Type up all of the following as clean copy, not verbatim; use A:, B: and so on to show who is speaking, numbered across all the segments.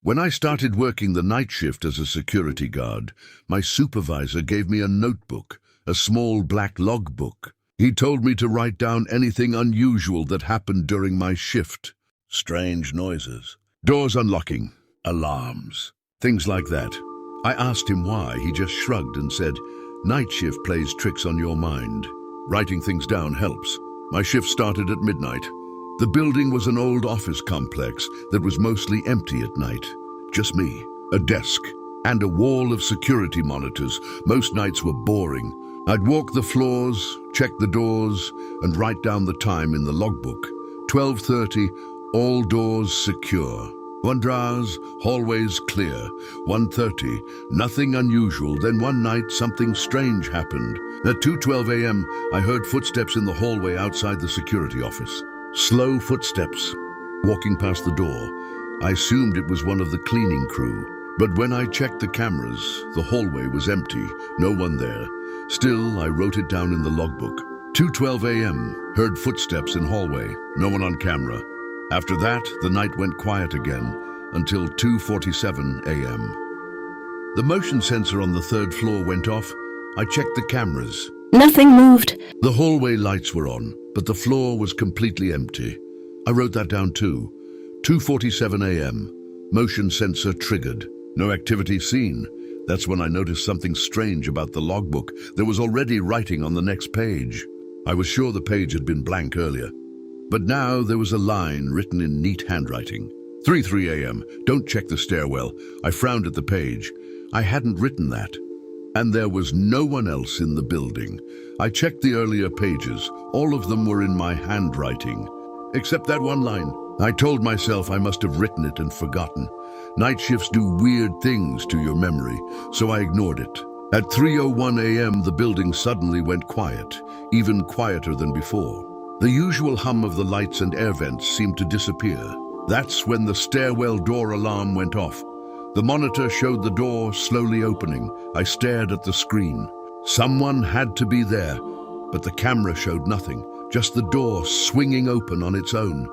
A: When I started working the night shift as a security guard, my supervisor gave me a notebook, a small black logbook. He told me to write down anything unusual that happened during my shift. Strange noises, doors unlocking, alarms, things like that. I asked him why. He just shrugged and said, "Night shift plays tricks on your mind. Writing things down helps." My shift started at midnight. The building was an old office complex that was mostly empty at night. Just me, a desk, and a wall of security monitors. Most nights were boring. I'd walk the floors, check the doors, and write down the time in the logbook. 12:30, all doors secure. 1 hours, hallways clear. 1:30, nothing unusual. Then one night, something strange happened. At 2:12 a.m., I heard footsteps in the hallway outside the security office. Slow footsteps, walking past the door. I assumed it was one of the cleaning crew. But when I checked the cameras, the hallway was empty, no one there. Still, I wrote it down in the logbook. 2:12 a.m., heard footsteps in hallway, no one on camera. After that, the night went quiet again, until 2:47 a.m. The motion sensor on the 3rd floor went off. I checked the cameras.
B: Nothing moved.
A: The hallway lights were on, but the floor was completely empty. I wrote that down too. 2:47 a.m., motion sensor triggered. No activity seen. That's when I noticed something strange about the logbook. There was already writing on the next page. I was sure the page had been blank earlier. But now there was a line written in neat handwriting. 3:03 a.m., don't check the stairwell. I frowned at the page. I hadn't written that. And there was no one else in the building. I checked the earlier pages. All of them were in my handwriting. Except that one line. I told myself I must have written it and forgotten. Night shifts do weird things to your memory, so I ignored it. At 3:01 a.m., the building suddenly went quiet, even quieter than before. The usual hum of the lights and air vents seemed to disappear. That's when the stairwell door alarm went off. The monitor showed the door slowly opening. I stared at the screen. Someone had to be there, but the camera showed nothing, just the door swinging open on its own.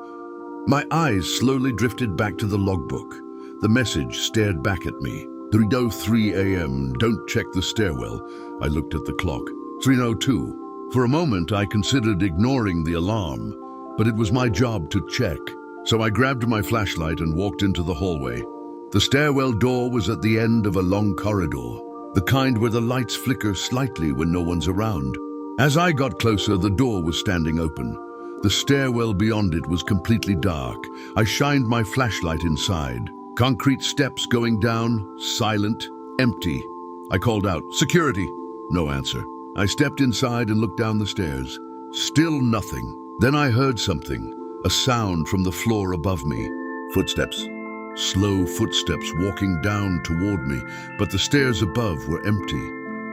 A: My eyes slowly drifted back to the logbook. The message stared back at me. 3:03 a.m., don't check the stairwell. I looked at the clock. 3:02. For a moment, I considered ignoring the alarm, but it was my job to check. So I grabbed my flashlight and walked into the hallway. The stairwell door was at the end of a long corridor, the kind where the lights flicker slightly when no one's around. As I got closer, the door was standing open. The stairwell beyond it was completely dark. I shined my flashlight inside. Concrete steps going down, silent, empty. I called out, "Security!" No answer. I stepped inside and looked down the stairs. Still nothing. Then I heard something, a sound from the floor above me. Footsteps. Slow footsteps walking down toward me, but the stairs above were empty.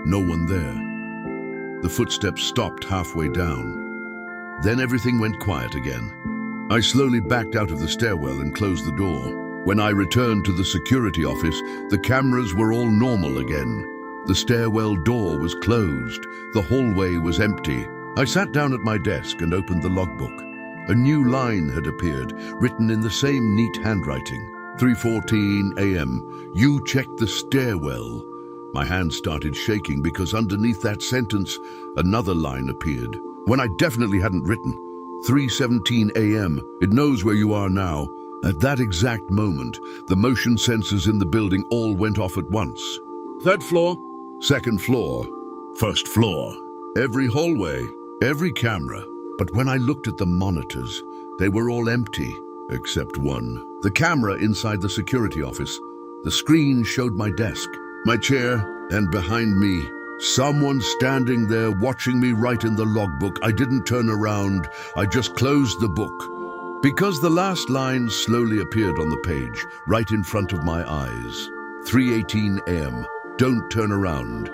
A: No one there. The footsteps stopped halfway down. Then everything went quiet again. I slowly backed out of the stairwell and closed the door. When I returned to the security office, the cameras were all normal again. The stairwell door was closed. The hallway was empty. I sat down at my desk and opened the logbook. A new line had appeared, written in the same neat handwriting. 3:14 a.m. You checked the stairwell. My hands started shaking because underneath that sentence, another line appeared. One I definitely hadn't written. 3:17 a.m. It knows where you are now. At that exact moment, the motion sensors in the building all went off at once. 3rd floor, 2nd floor, 1st floor. Every hallway, every camera. But when I looked at the monitors, they were all empty, except one. The camera inside the security office. The screen showed my desk, my chair, and behind me, someone standing there watching me write in the logbook. I didn't turn around. I just closed the book. Because the last line slowly appeared on the page, right in front of my eyes. 3:18 a.m. Don't turn around.